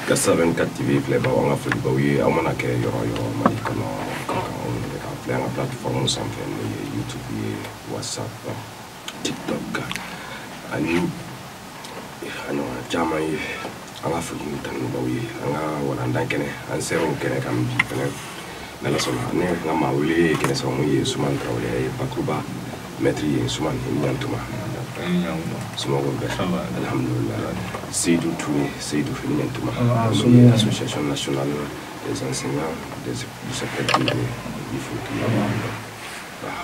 Kasa 24 TV filɛ ba an ka foli baw ye aw mana kɛ yɔrɔ yɔrɔ Mali kɔnɔ kan anw de ka filɛ an ka plateforme sanfɛ n'o ye YouTube ye WhatsApp TikTok ani a ɲɔgɔn caman ye an ka foli ni tanubaw ye an ka walandan kɛnɛ an sera o kɛnɛ kan bi fɛnɛ n'Ala sɔnna ne ka maa wele kɛnɛ sababu ye Suman Tarawele ye bakuruba maître ye Suman Ɲantuma Sumago bɛɛ alhamdulillah Seydou Touré Seydou Fini Ɲantuma l'association nationale des enseignants du secteur privé il faut que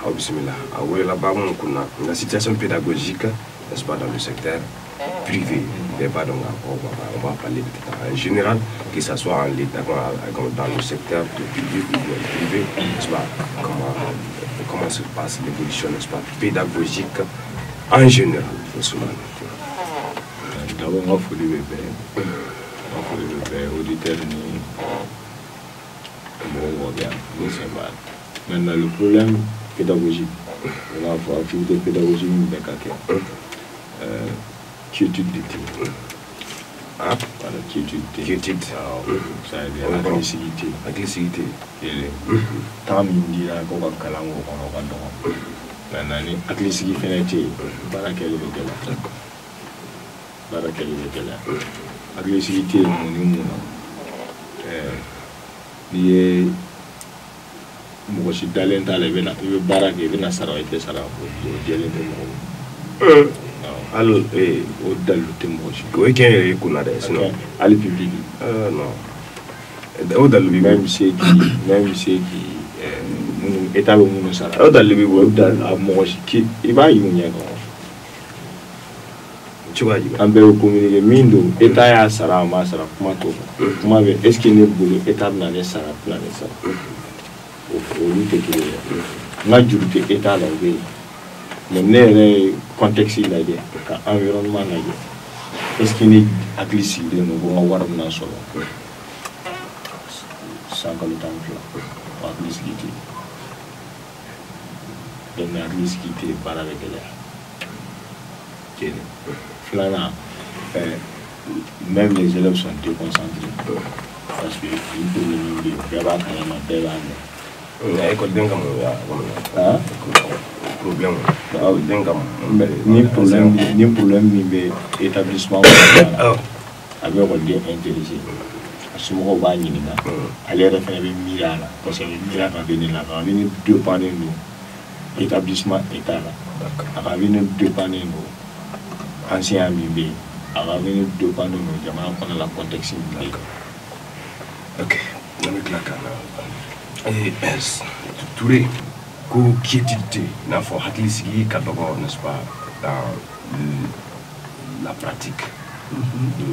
aw bisimila a welela baa minnu kunna la situation pédagogique n'est-ce pas dans le secteur privé des pas donc on va parler en général que ça soit en l'état comme dans le secteur public ou privé n'est-ce pas comment se passe l'évolution n'est-ce pas pédagogique en général d'abord on va fouiller le auditeur ni bon bien maintenant le problème pédagogique on va voir activité pédagogique mais quiétude d'étude. Voilà, quiétude. Ça veut dire agressivité. Agressivité. Tant mindi là, qu'on va caler au Canada. Maintenant, agressivité fait barakel le barakel le agressivité mon lié moi je talent à lever la baraque et bien ça va être ça là alors au dans le thème aussi qui est qu'on sinon à le public non au dans le même c'est qui état le monde ça au dans le au dans moi qui il va y venir tu vois en bel communiquer mindo état ya sara ma sara kuma to kuma be est-ce qu'il ne boulot état na ne sara plan ça au lieu que na jurute état la be mais ne contexte il a dit environnement là est-ce qu'il est agressif de nous on va voir dans solo sans que le temps là agressivité donc agressivité par avec elle finalement même les élèves sont déconcentrés parce que ils peuvent venir de là quand même école bien comme problème ni problème ni établissement avec on dit intéressé ce mot va ni là aller refaire mira là parce que mira va venir là va venir deux panneaux établissement état là va venir deux panneaux ancien ami va venir deux panneaux jamaa on a la contexte ok on est là et Touré quiétude n'a pas hakili kadogo n'est-ce pas dans la pratique de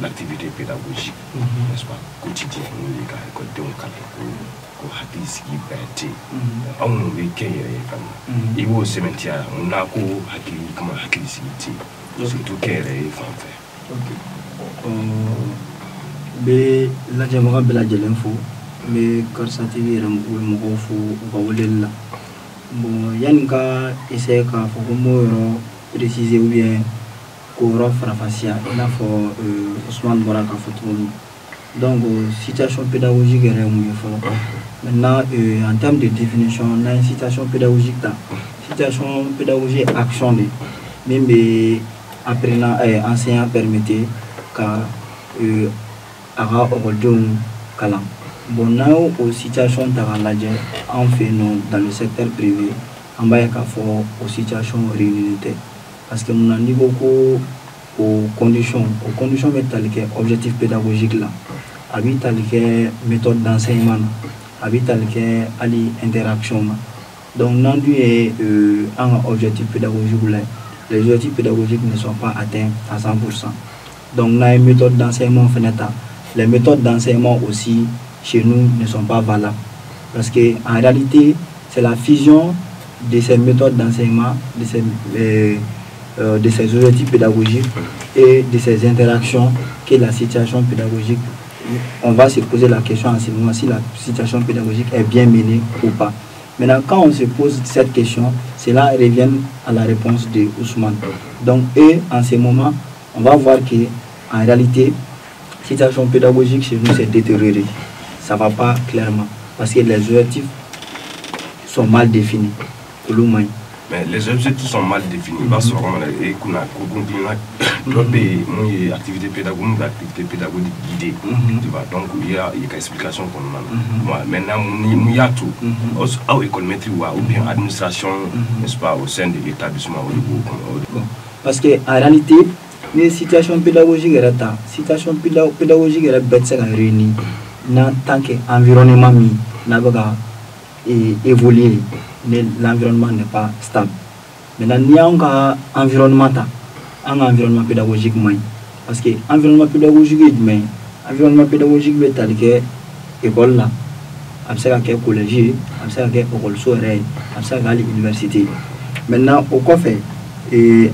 l'activité pédagogique n'est-ce pas quotidienne les gars côté on ko hakili sigi bɛte on be kéré fam il faut se mettre on a ko hakili comment hakili sigi surtout kéré fam fait be la jamaga bela jelen fo mais Karsa TV ram ko mo fo ba wolel bon yan ka essayer ka fo ko mo préciser ou bien ko ro frafasia ina fo Ousmane Boraka fo tout donc situation pédagogique est mu fo maintenant en termes de définition on a une situation pédagogique là situation pédagogique action de même apprenant enseignant permettait ka aga ogoldum kala bon là aux situations en fait non dans le secteur privé en bas aux situations réunionnaires parce que mon niveau aux conditions métalliques objectif pédagogique là habite méthode d'enseignement habite ali interaction donc non est un objectif pédagogique là les objectifs pédagogiques ne sont pas atteints à 100%. Donc on a une méthode d'enseignement fenêtre. Les méthodes d'enseignement aussi chez nous ne sont pas valables parce que en réalité c'est la fusion de ces méthodes d'enseignement, de ces objectifs pédagogiques et de ces interactions que la situation pédagogique. On va se poser la question en ce moment si la situation pédagogique est bien menée ou pas. Maintenant, quand on se pose cette question, cela revient à la réponse de Ousmane. Donc, et en ce moment, on va voir qu'en réalité, la situation pédagogique chez nous s'est détériorée. Ça ne va pas clairement, parce que les objectifs sont mal définis. Mais les objectifs sont mal définis. Parce que activité pédagogique guidée. Tu vois, donc il y a une explication qu'on a. Maintenant, il y a tout. À l'école maîtrise ou bien administration, n'est-ce pas, au sein de l'établissement. Parce qu'en réalité, les situations pédagogiques sont réunies en tant qu'environnement n'a pas évolué. L'environnement n'est pas stable. Maintenant, il y a un environnement pédagogique. Parce que l'environnement pédagogique est tel que l'école, le collège, l'université. Maintenant, au quoi fait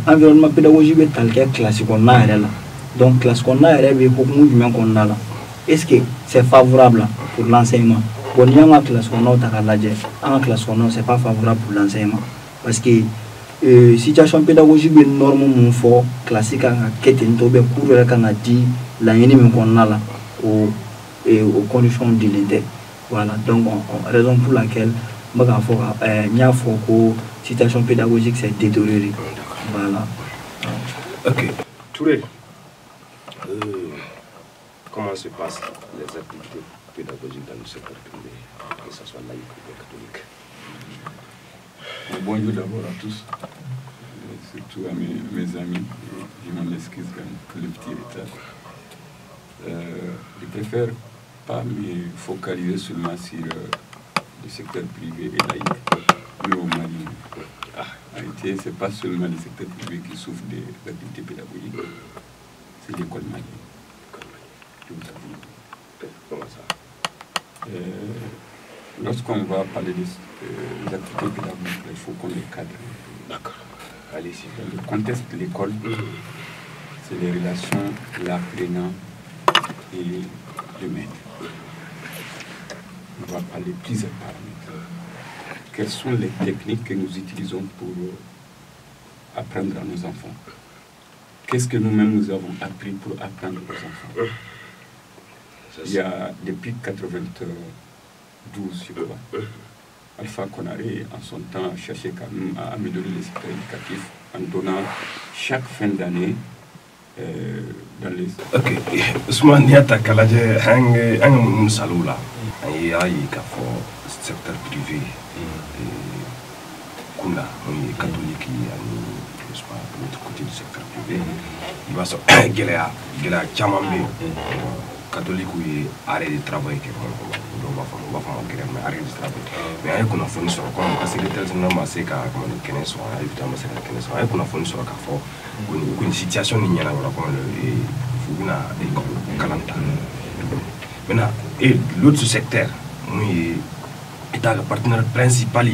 l'environnement pédagogique est tel que classe qu'on a. Donc, classe qu'on a, est-ce que c'est favorable pour l'enseignement? Bon, il y a une classe qu'on a, c'est pas favorable pour l'enseignement. Parce que situation pédagogique est normalement fort, classique, aux conditions de l'intérêt. Voilà, donc raison pour laquelle la situation pédagogique s'est détériorée. Voilà. Ok. Touré, comment se passent les activités pédagogiques dans le secteur privé, que ce soit laïque ou catholique? Bonjour d'abord à tous, surtout à mes amis. Je m'en excuse pour le petit retard. Je préfère pas me focaliser seulement sur le secteur privé et laïque, mais au Mali. En réalité, ce n'est pas seulement le secteur privé qui souffre des activités pédagogiques, c'est l'école malienne. Comment ça? Lorsqu'on va parler des activités pédagogiques, il faut qu'on les cadre. D'accord. Allez-y. Dans le contexte de l'école, c'est les relations, l'apprenant et le maître. On va parler de plusieurs paramètres. Quelles sont les techniques que nous utilisons pour apprendre à nos enfants? Qu'est-ce que nous-mêmes nous avons appris pour apprendre aux enfants? Il y a, depuis 92, je crois, Alpha Konaré, en son temps, cherchait quand même à améliorer le secteur éducatif en donnant chaque fin d'année dans les... Ok, Ousmane, il y a ta calage, un saloula, il y a un secteur privé, Kunda, catholique, n'est-ce pas, de l'autre côté du secteur privé, il va sortir, il y a Tchamambe, catholique, oui, arrêt de travail, on va faire arrêt de travail. Mais il y a une fournie sur le compte, parce que les télévisions, c'est qu'à connaître sur évidemment, c'est qu'à connaître sur il y a une fournie sur le café, une situation, il y a maintenant, et l'autre secteur, oui, est le partenaire principal,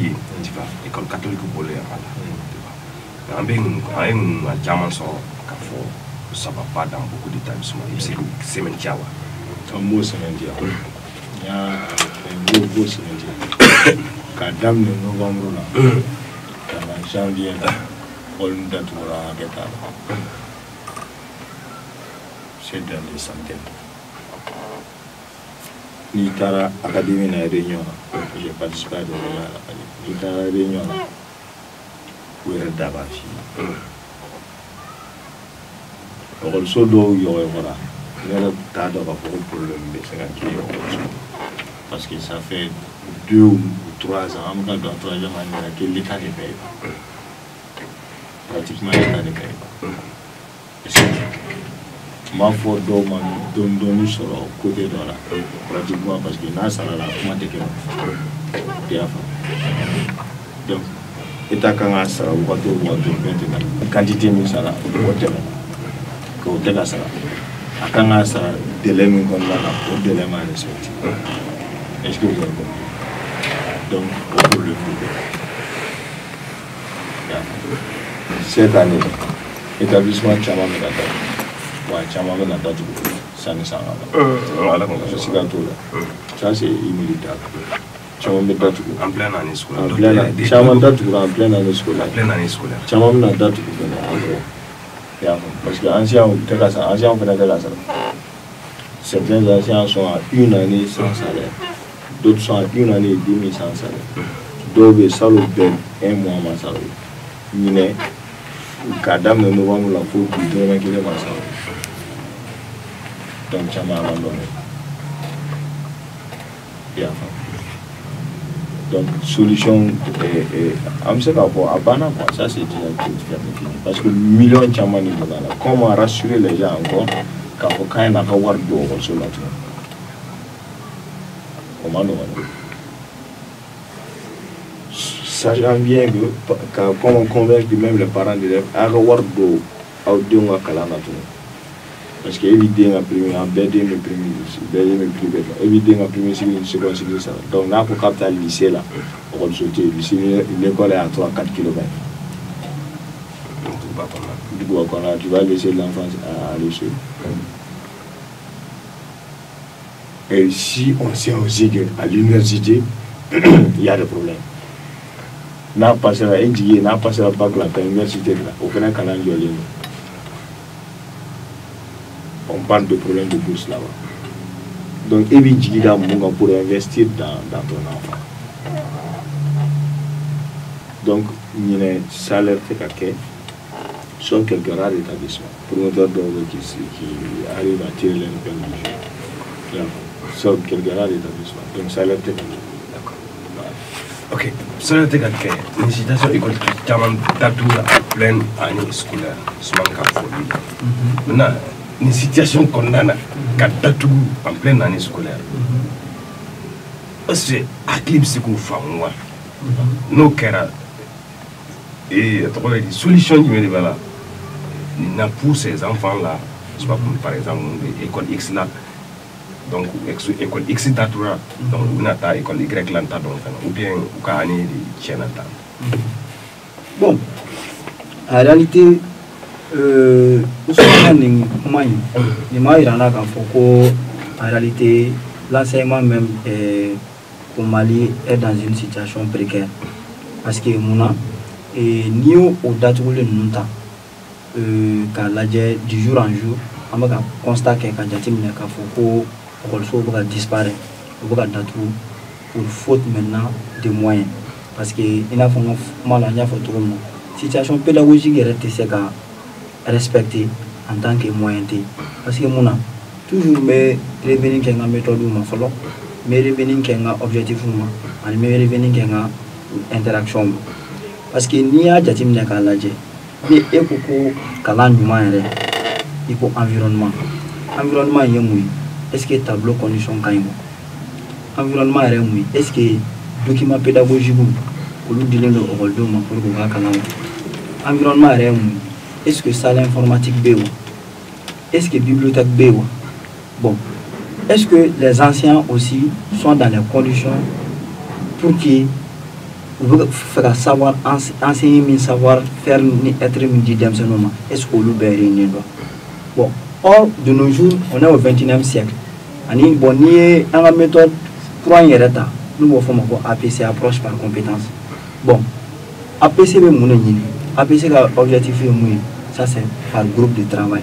tu vois, l'école catholique au Bolé, tu vois. Un diamant sur le café, ça ne va pas dans beaucoup d'établissements, c'est Mentiawa. Un mot Sementia. Il y a un gros Sementia. Quand dame de novembre, quand janvier, on date pour la c'est dans les centaines. Nitara Académie na réunion, j'ai participé à des réunions à l'académie. Nitara réunion, où est le Dabafi? On le sort d'où il y aurait voilà. Il y a un problème parce que ça fait 2 ou 3 ans, on a 3 ans que l'État ne paye pas. Pratiquement l'État ne paye pas. Ma foi donne sur le côté de là, pratiquement parce que là, ça a la comment de donc, l'État quand on a ça, on va tout quantité de ça, on va ça. À quand on a ça, délai qu'on a pour délai respecté. Est-ce que vous avez compris? Donc, pour le cette année, l'établissement Tchamam est là. Tchamam est là. Ça ne s'en va pas. Ça, c'est inéluctable. caman bɛ datugu en pleine année scolaire. en pleine caman datugura en pleine année scolaire En pleine année scolaire. caman bɛna datugu fɛnɛ après i y'a faamu parce que anciens tɛ ka sara anciens fɛnɛ tɛ ka sara certains anciens sont à une année sans salaire d'autres sont à une année et demie sans salaire dɔw bɛ salon bɛɛ un mois ma sara ɲinɛ k'a daminɛ novembre la fo bi dɔrɔmɛ kelen ma sara donc caman man dɔn i y'a faamu donc solution an bɛ se k'a fɔ a banna quoi ça c'est déjà fini parce que million caman de donna la comment rassurer les gens encore k'a fɔ k'an n'a ka wari don ekɔliso la tuguni o ma nɔgɔn dɛ sachant bien que comment convaincre même les parents d'élèves a ka wari don aw denw ka kalan na tuguni parce que e b'i den ka premier an bɛɛ den bɛ premier bɛɛ den bɛ privé la e b'i den ka premier cycle seconde cycle sara donc n'a ko k'a bɛ taa lycée la ekɔliso tɛ yen lycée l'école est à 3-4 kilomètres duguba kɔnɔna tu vas laisser l'enfant à aller seul. Et si on sait aussi qu'à l'université il y a des problèmes n'a passé la NGA n'a passé la bac la l'université là au fana kalan jɔlen don. On parle de problèmes de bourse là-bas. Donc, il y a pour investir dans ton enfant. Donc, il y a un salaire qui sont quelques rares établissements. Promoteurs qui arrivent à tirer les épingles du jeu. Sont quelques rares établissements. Donc, salaire D'accord. Ok. Salaire une situation économique qui est pleine année scolaire. Maintenant, une situation condamnée en pleine année scolaire. Parce que l'éclipse qu'on fait, nos cœurs et des solutions qui me là, pour ces enfants-là, par exemple, l'école X là, donc l'école X datura, donc on a l'école Y là, ou bien on a une chaîne. Bon, en réalité, en réalité, l'enseignement même au Mali est dans une situation précaire. Parce que ni au date où du jour en jour, on va constater que disparaît. Pour faute maintenant de moyens. Parce que il a situation pédagogique est respecter en tant que moyen. Parce que toujours mais revenir qui a méthode ou follow mais revenir qui a objectif ou mais revenir qui a interaction. Parce que ni a jatim ne ka laje ni e ko kalan nyuma ere il faut environnement yemui est-ce que tableau condition kaimo environnement ere mui est-ce que document pédagogique ou lu dilendo okoldo ma pour ko kalan environnement ere mui est-ce que salle informatique béo est-ce que bibliothèque béo bon est-ce que les anciens aussi sont dans les conditions pour qu'ils faire savoir enseigner savoir faire être est-ce que le béni bon or de nos jours on est au 21e siècle ani bon ni en méthode pour un yereta nous faisons APC approche par compétence bon APC be mon APC ka objectif ça c'est par groupe de travail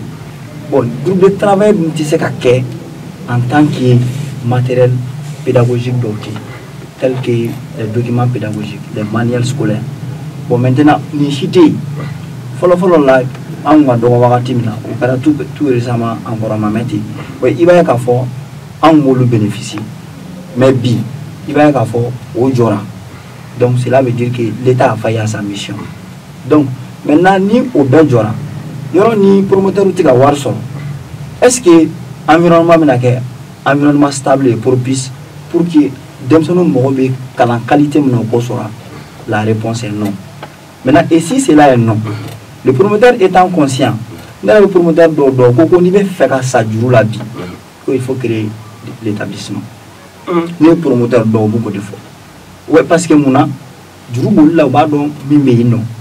bon groupe de travail tu sais en tant que matériel pédagogique d'autres tels que les documents pédagogiques, les manuels scolaires. Bon, maintenant, ni cité, follow là, on va devoir tout récemment encore à ma métier. Oui, il va y avoir un le bénéficier, mais bi, il va y avoir au Jora. Donc, cela veut dire que l'État a failli à sa mission. Donc, maintenant, ni au Benjora, il y aura ni promoteur ou tiga warson. Est-ce que environnement stable et propice pour que la qualité la réponse est non. Maintenant, et si cela est non, le promoteur étant conscient, le promoteur doit faire ça du la vie, il faut créer l'établissement. Le promoteur doit beaucoup de fois. Oui, parce que mon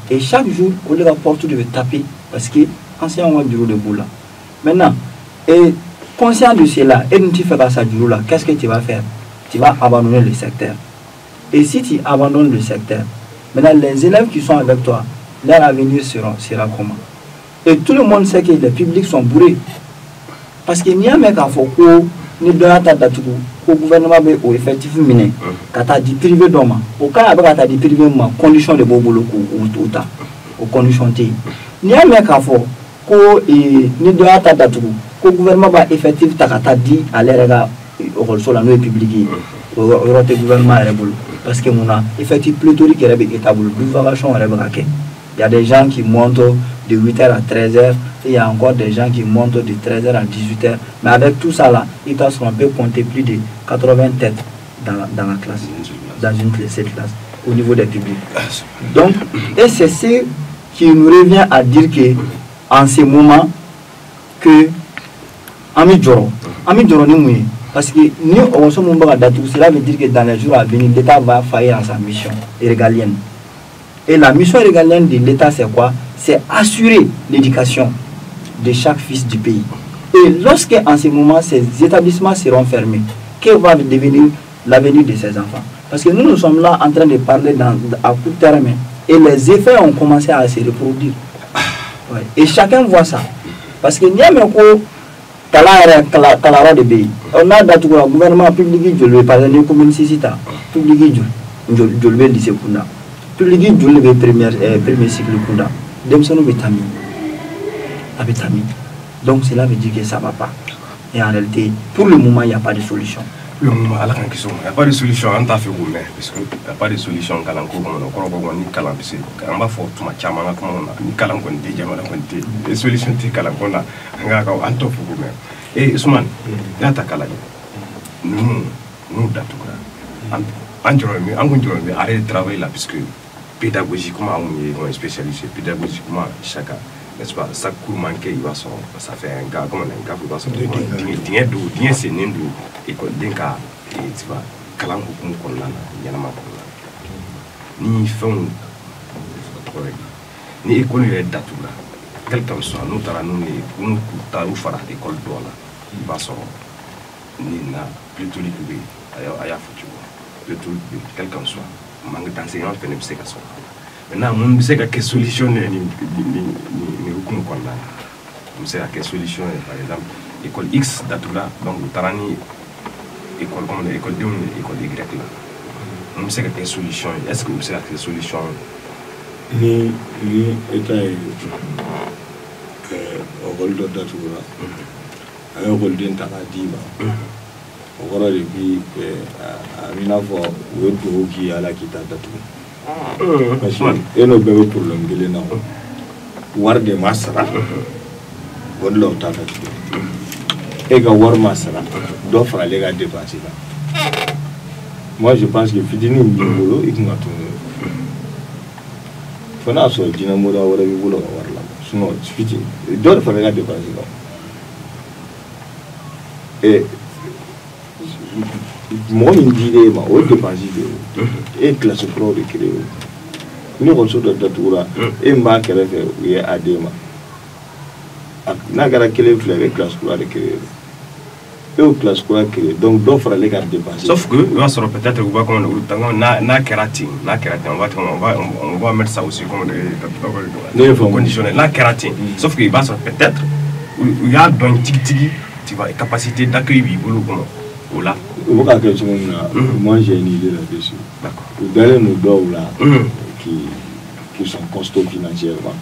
et chaque jour, on les porte de taper parce que ancien on du de boula. Maintenant, et conscient de cela, et tu fais ça du là, qu'est-ce que tu vas faire? Tu vas abandonner le secteur. Et si tu abandonnes le secteur, maintenant les élèves qui sont avec toi, leur avenir sera comment? Et tout le monde sait que les publics sont bourrés. Parce qu'il n'y a même qu'à faire que ni donnons ta date au gouvernement au effectif miné, quand tu as dit privé d'homme, au cas où tu as dit privé, condition de boulot ou ta, aux conditions T. Il n'y a même qu'à faire que ni donnons ta date au gouvernement effectif, tu as dit à l'air au rôle sur la nouvelle publique, au gouvernement parce que mon effectif pléthorique est établi, il y a des gens qui montent de 8h à 13h et il y a encore des gens qui montent de 13h à 18h. Mais avec tout ça là, il on peut compter plus de 80 têtes dans la classe, dans cette classe, au niveau des publics. Donc, et c'est ce qui nous revient à dire que en ce moment que Ami Djoro ni mouillé. Parce que nous, cela veut dire que dans les jours à venir, l'État va faillir à sa mission régalienne. Et la mission régalienne de l'État, c'est quoi? C'est assurer l'éducation de chaque fils du pays. Et lorsque, en ce moment, ces établissements seront fermés, quel va devenir l'avenir de ces enfants? Parce que nous sommes là en train de parler à court terme et les effets ont commencé à se reproduire. Ouais. Et chacun voit ça. Parce que n'y a même pas de pays. On a le gouvernement public, je le parle de commune Sisita, public, je le lycée Kunda. Public, je le premier cycle Kunda. Donc cela veut dire que ça ne va pas. Et en réalité, pour le moment, il n'y a pas de solution. Le moment, il n'y a pas de solution. On t'a fait goûter, parce qu'il n'y a pas de solution. On va faire tout ma chambre, les solutions, et Ousmane, il y a ta calage. Nous, arrêtez de travailler là, puisque pédagogiquement, on est spécialisé, pédagogiquement, chacun. N'est-ce pas, ça court manqué, il va sortir, ça fait un gars, comme un gars, il va sortir. Bien c'est né de école d'un cas, et tu vois, calan beaucoup qu'on a, il y en a marre. Ni fond, ni école est datou là. Quelqu'un soit, nous t'arrêtons, nous t'arrêtons faire l'école d'or là, il va sortir. Ni na, plutôt l'idée, à y a foutu. Plutôt quelqu'un soit, manque d'enseignants, fait ne peut pas sortir. Maintenant, on sait que solution ni aucune condamne. On sait que solution par exemple école X d'Atoula, donc le Tarani école comme l'école D ou l'école Y là. On sait que solution. Est-ce que vous savez que solution? Ni état au rôle d'Atoula, un rôle d'Intaradima. Au rôle depuis à Minavo ou au qui à la Kita d'Atoula. Parce que et nos bébés pour l'anglais non war de masara bon l'autre et que war masara d'offre à les gars dépasser là. Moi je pense que fidini boulot et qu'on a tourné fana so dina moda wala bi boulot war là sinon fiti d'offre à les gars dépasser là et moi je dirais ma haute dépense et classe pro de créer ni reçu de datura et m'a créé oui adema n'a gara quelle fleur classe pro de créer et classe pro créer donc d'offre les cartes dépenses sauf que on sera peut-être on va comme na kératine on va mettre ça aussi comme des conditionnel na kératine sauf que il va sur peut-être il y a donc tic tu vois capacité d'accueil boulot comme là. Moi j'ai une idée là-dessus. D'accord. Vous nous doivent là qui sont costauds financièrement.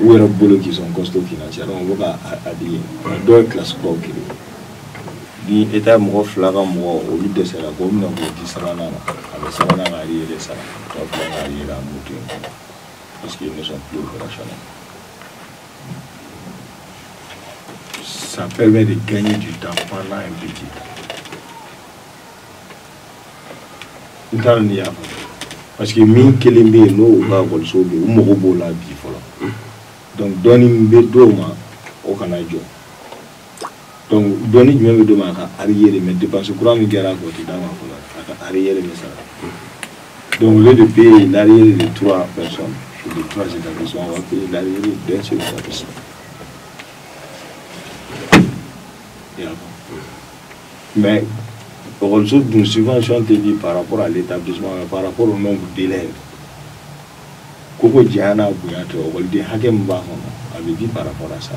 Ou les boulots qui sont costauds financièrement, on va dire deux classes pro qui ni état mo flaga mo au lieu de ça la commune on dit ça là avec ça là arrière ça donc là arrière la montée parce qu'ils ne sont plus opérationnels. Ça permet de gagner du temps pendant un petit temps. Parce que min kelimbe no ba gol sobe o mo go la bi folo donc doni mbe do ma o kana jo donc doni mbe do ma ka arrière mais dépense courant mi gara ko ti dama folo aka arrière mais ça donc au lieu de payer l'arrière de 3 personnes ou de 3 établissements on va payer l'arrière d'un seul établissement. Mais Aussi, d'une subvention par rapport à l'établissement, par rapport au nombre d'élèves. Koko Diana Bouyato, on dit Hakem Bahono, avait dit par rapport à ça.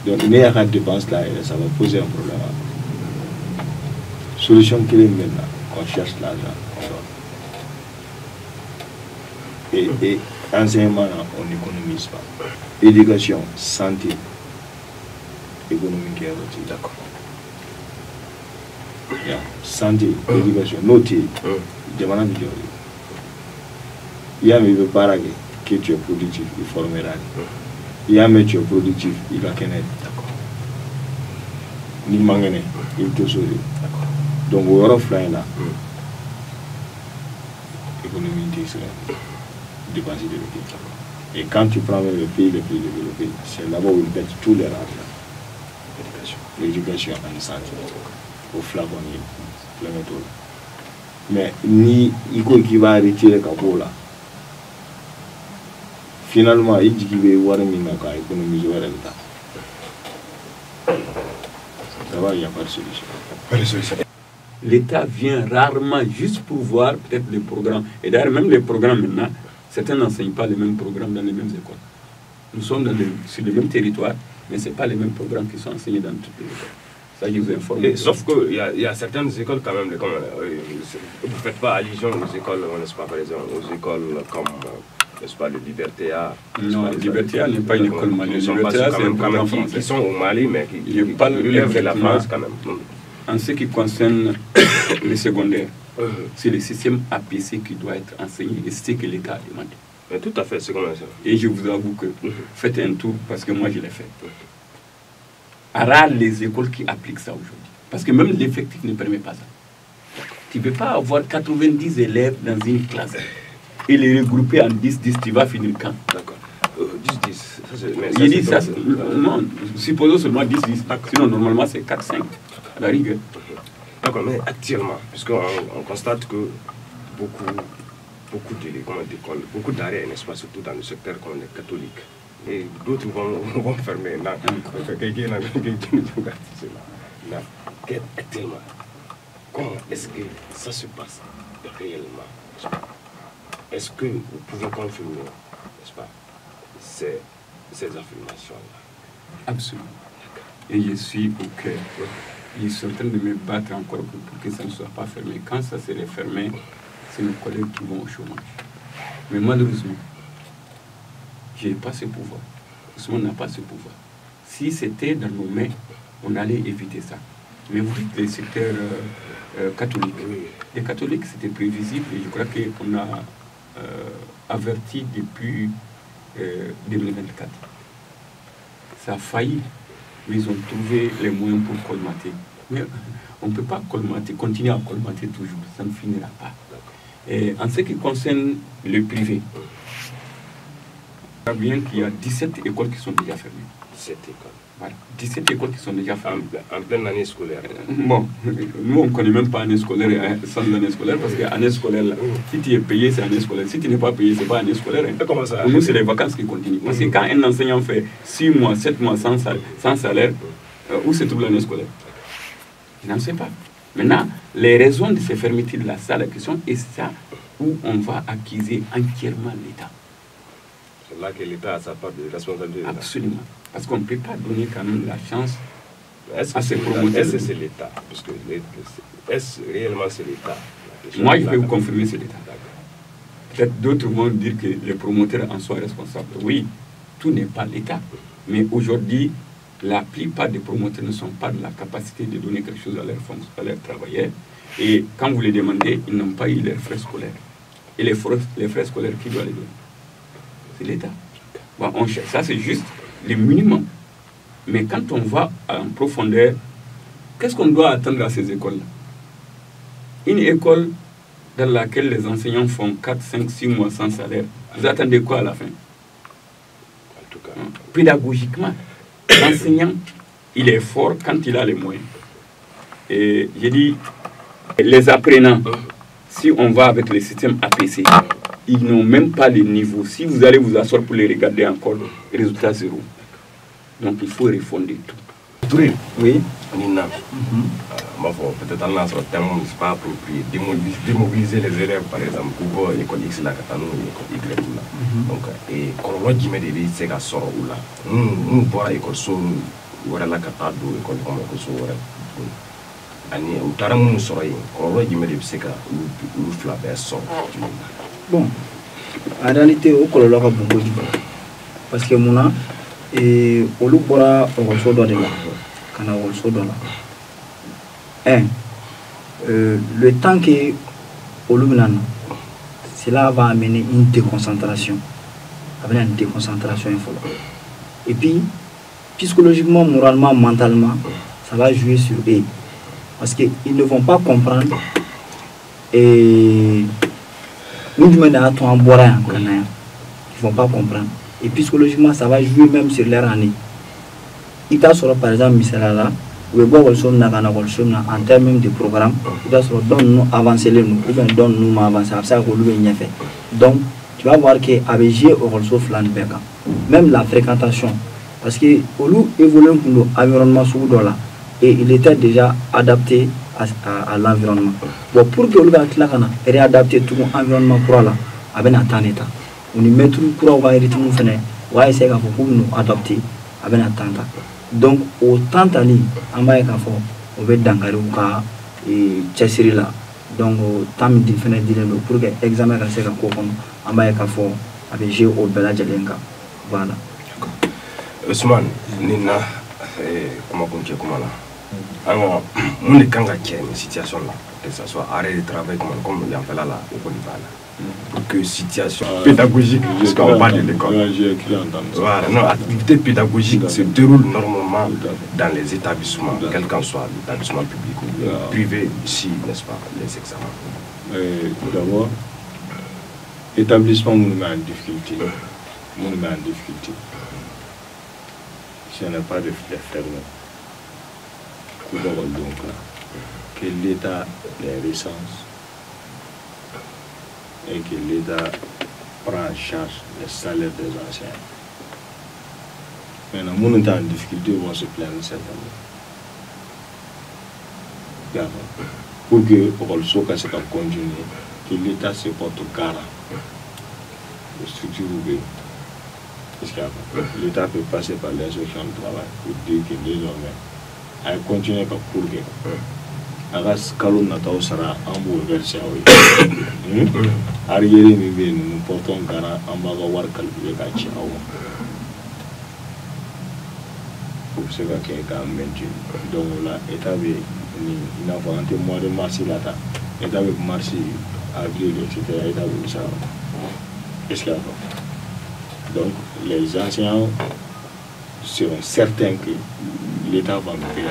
Donc, il n'y a pas de dépense là, et ça va poser un problème. Solution qu'il est maintenant, on cherche l'argent. Et enseignement, on n'économise pas. Éducation, santé, économique, d'accord. Santé, éducation, noter, demandant de dire. Il y a mes parents qui tu es productif, il formera. Il y a mes tu es productif, il va connaître. D'accord. Ni mangane, il te sauve. D'accord. Donc, on va faire là. Économie dépenser de l'équipe. Et quand tu prends le pays les plus développés, c'est là-bas où ils mettent tous les argent. L'éducation en santé, au flaconnier, le méthode. Mais ni il qui va retirer le capot là. Finalement, il dit qu'il va y avoir une économie de l'État. Ça va, il n'y a pas de solution. L'État vient rarement juste pour voir peut-être les programmes. Et d'ailleurs, même les programmes maintenant, certains n'enseignent pas les mêmes programmes dans les mêmes écoles. Nous sommes sur le même territoire, mais ce n'est pas les mêmes programmes qui sont enseignés dans toutes les écoles. Ça, je vous informe. Sauf qu'il y a certaines écoles quand même, vous ne faites pas allusion aux écoles, n'est-ce pas, par exemple, aux écoles comme, n'est-ce pas, le Liberté A. Non, Liberté A n'est pas une école malienne. Liberté A, c'est un programme qui sont au Mali, mais qui relèvent de la France quand même. En ce qui concerne le secondaire, c'est le système APC qui doit être enseigné et c'est ce que l'État a demandé. Mais tout à fait, c'est comme ça. Et je vous avoue que faites un tour parce que moi je l'ai fait. Rares les écoles qui appliquent ça aujourd'hui. Parce que même l'effectif ne permet pas ça. Tu ne peux pas avoir 90 élèves dans une classe et les regrouper en 10-10, tu vas finir quand? D'accord. 10-10. Il dit ça, non, supposons seulement 10-10. Sinon, normalement, c'est 4-5 à la rigueur. D'accord, mais actuellement, puisqu'on constate que beaucoup d'écoles, beaucoup d'arrêts, n'est-ce pas, surtout dans le secteur comme les catholiques, et d'autres vont fermer. Actuellement, comment est-ce que ça se passe réellement? Est-ce que vous pouvez confirmer, n'est-ce pas, ces affirmations-là? Absolument. Et je suis au cœur. Je suis en train de me battre encore pour que ça ne soit pas fermé. Quand ça serait fermé, c'est nos collègues qui vont au chômage. Mais malheureusement, je n'ai pas ce pouvoir. Ousmane n'a pas ce pouvoir. Si c'était dans nos mains, on allait éviter ça. Mais vous dites les secteurs catholiques. Les catholiques, c'était prévisible et je crois qu'on a averti depuis 2024. Ça a failli, mais ils ont trouvé les moyens pour colmater. Mais on ne peut pas colmater, continuer à colmater toujours, ça ne finira pas. Et en ce qui concerne le privé, on voit bien qu'il y a 17 écoles qui sont déjà fermées. 17 écoles. Voilà, 17 écoles qui sont déjà fermées. En pleine année scolaire. Bon, nous on ne connaît même pas année scolaire sans année scolaire, parce que l'année scolaire, là, si tu es payé, c'est année scolaire. Si tu n'es pas payé, ce n'est pas année scolaire. Hein. Comment ça? Pour nous, c'est les vacances qui continuent. Parce que quand un enseignant fait 6 mois, 7 mois sans salaire, où se trouve l'année scolaire? Je n'en sais pas. Maintenant, les raisons de ces fermetures, là, ça la question, et ça où on va accuser entièrement l'État. C'est là que l'État a sa part de responsabilité. Absolument. Parce qu'on ne peut pas donner quand même la chance à ces promoteurs. promoteurs. Est-ce que c'est l'État? Est-ce réellement c'est l'État? Moi, je vais vous confirmer c'est l'État. Peut-être d'autres vont dire que les promoteurs en soient responsables. Oui, tout n'est pas l'État. Mais aujourd'hui, la plupart des promoteurs ne sont pas de la capacité de donner quelque chose à leurs travailleurs. Et quand vous les demandez, ils n'ont pas eu leurs frais scolaires. Et les frais scolaires, qui doit les donner? C'est l'État. Bon, ça, c'est juste le minimum. Mais quand on va en profondeur, qu'est-ce qu'on doit attendre à ces écoles-là? Une école dans laquelle les enseignants font 4, 5, 6 mois sans salaire, vous attendez quoi à la fin? En tout cas, pédagogiquement, l'enseignant, il est fort quand il a les moyens. Et j'ai dit, les apprenants, si on va avec le système APC, ils n'ont même pas le niveau. Si vous allez vous asseoir pour les regarder encore, résultat zéro. Donc il faut refonder tout. Touré. Oui. Nina. Peut-être un autre terme, c'est pas approprié. Démobiliser les élèves, par exemple, pour l'école X, la Catano, l'école Y. Donc, et quand on dit que c'est qu'à sortir là, nous voir l'école sur la Catado, l'école comme l'école sur ani utara mun sɔrɔ yen kɔlɔlɔ jumɛn de bɛ se ka olu fila bɛɛ sɔrɔ bon en réalité o kɔlɔlɔ ka bon kojugu parce que mun na olu bɔra ekɔliso dɔ de la ka na ekɔliso dɔ la le temps que olu bɛna na cela va amener une déconcentration a bɛna une déconcentration ye fɔlɔ et puis psychologiquement moralement mentalement ça va jouer sur eux. Parce qu'ils ne vont pas comprendre et nous ils ne vont pas comprendre et psychologiquement ça va jouer même sur leur année. Il t'a sur par exemple là ou en termes même de programme il t'a sur donne-nous avancer les nous ou bien donne-nous avancer ça donc tu vas voir que avec G au même la fréquentation parce que au lieu évoluer pour l'environnement sous là et il était déjà adapté à l'environnement. Bon, pour que le gars réadapter tout l'environnement pour là, avec un temps d'état. On y met tout le courant, on va essayer de nous adapter avec un temps. Donc, au temps d'année, on va être dans le Tchessiri là. Donc, au temps de finir pour que l'examen soit fait, on va être avec G au Belajalenka. Voilà. Ousmane, Nina, comment on dit comment là? Alors, on est quand une situation là, que ce soit arrêt de travail comme il y a fait là au Bolivie, pour que situation pédagogique, puisqu'on parle de l'école. Voilà, non, l'activité pédagogique se déroule normalement dans les établissements, quel qu'en soit l'établissement public ou privé, ici, n'est-ce pas, les examens. D'abord, l'établissement nous met en difficulté. Nous met en difficulté. Si on n'a pas de ferme. Donc, que l'État les recense et que l'État prend en charge les salaires des anciens. Maintenant, nous sommes en difficulté, vont se plaindre certainement. Pour que le SOCA se continue, que l'État se porte garant de structure ouvrière. Parce que l'État peut passer par l'inspection du travail pour dire que désormais, a continué ka courger aga skalo nata osara ambo version arrière mi be nous portons garant ambaga war calculer ka ci aw pour ce que ka maintenu donc là état bi ni ina volonté mois de mars là état bi mars avril etc état bi ça est-ce que donc les anciens seront certains que l'État va nous payer.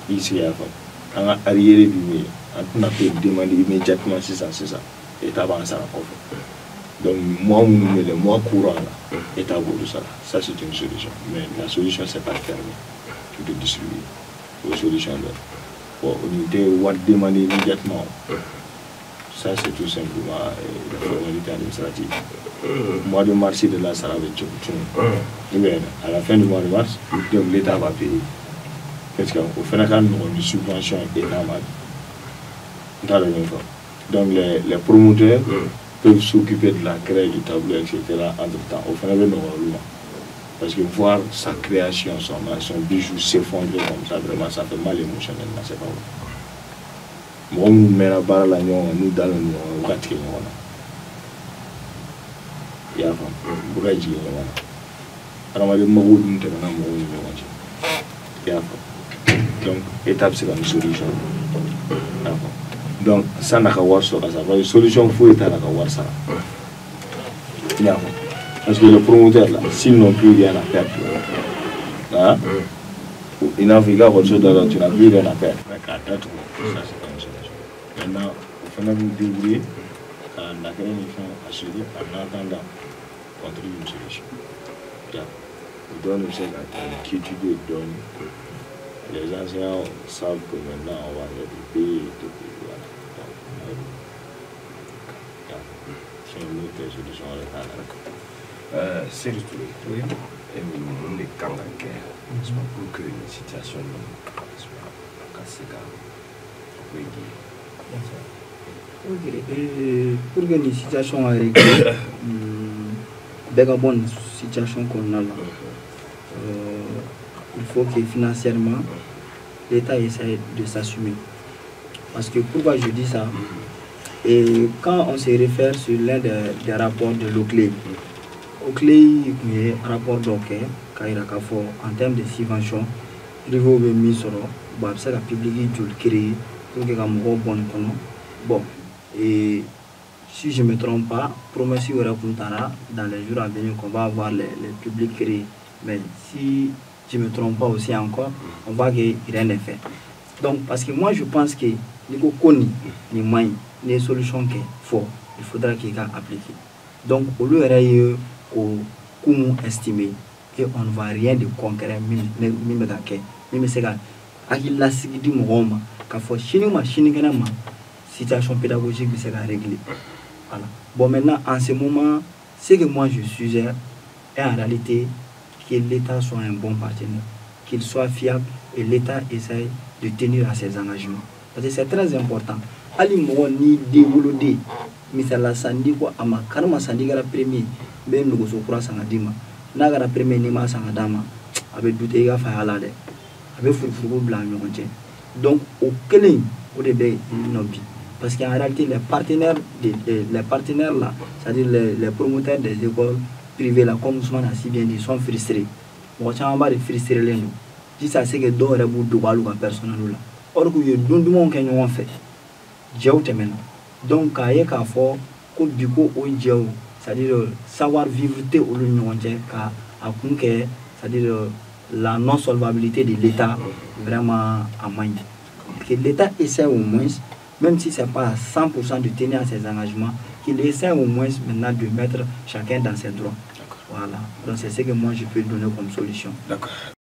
Ici, on a arriéré du on a pu demander immédiatement c'est ça, l'État va en s'en donc, moi, le mois courant, l'État va tout ça. Ça, c'est une solution. Mais la solution, c'est pas fermer, tout est distribué. La solution, pour unité, on va demander immédiatement. Ça, c'est tout simplement la formalité administrative. Le mois de mars, de là, ça va être à la fin du mois de mars, l'État va payer. Parce qu'au final, on a une subvention État-mal. Donc, les promoteurs peuvent s'occuper de la création du tableau, etc. entre-temps. Au final, parce que voir sa création, son bijou s'effondrer comme ça, vraiment, ça fait mal émotionnellement. C'est pas vrai. Moi, nous mettons la barre là, nous dans le quartier. Il y a un peu de temps. Alors, je vais donc, étape, c'est une solution. Donc, ça n'a qu'à voir ça. Une solution, il faut être à la ça. Parce que le promoteur, s'ils n'ont plus rien à perdre, il n'a plus rien à perdre. Tu n'as plus rien à perdre. Ça, c'est une solution. Maintenant, il faut nous débrouiller en attendant contre une solution. On doit nous l'inquiétude de donner. Les anciens savent que maintenant on va les payer et tout. C'est une autre solution. C'est du tout. Oui. et nous les kangas pour que une situation pour que une situation réglée, une bonne situation qu'on a là, il faut que financièrement l'État essaie de s'assumer. Parce que pourquoi je dis ça? Et quand on se réfère sur l'un des rapports de l'OCLE, il y a un rapport d'OCLE, en termes de subvention, il faut que mis sur le public créé pour que les gens bon, et si je ne me trompe pas, promesse dans les jours à venir qu'on va avoir les publics créés. Mais si je ne me trompe pas aussi encore, on voit qu'il rien n'est fait. Donc, parce que moi je pense que les moyens, les solutions qu'il faut, il faudra qu'il y ait appliqué. Donc, au lieu de comment estimer et on ne voit rien de concret, même si la situation pédagogique sera réglée. Voilà. Bon, maintenant, en ce moment, ce que moi je suggère est en réalité que l'État soit un bon partenaire, qu'il soit fiable et l'État essaye de tenir à ses engagements. Parce que c'est très important. Ali mo ni développer misala sandi ko ama karma sandi gara premier be nugo so kura sanga dima na gara premier ni ma sanga dama abe dute ga fa hala de abe furfuru bla nyonje. Donc au kelen au début nobi parce qu'en réalité les partenaires là, c'est-à-dire les promoteurs des écoles privées là, comme Ousmane a si bien dit, sont frustrés. Moi chama ba de frustrer les nous. Si ça c'est que do rebu do balu ka personnel là. Or que yo dundu mon ken yon fait. Donc, il y a c'est-à-dire savoir vivre au c'est-à-dire la non-solvabilité de l'État vraiment à main. Que l'État essaie au moins, même si ce n'est pas à 100% de tenir à ses engagements, qu'il essaie au moins maintenant de mettre chacun dans ses droits. Voilà. Donc c'est ce que moi je peux donner comme solution. D'accord.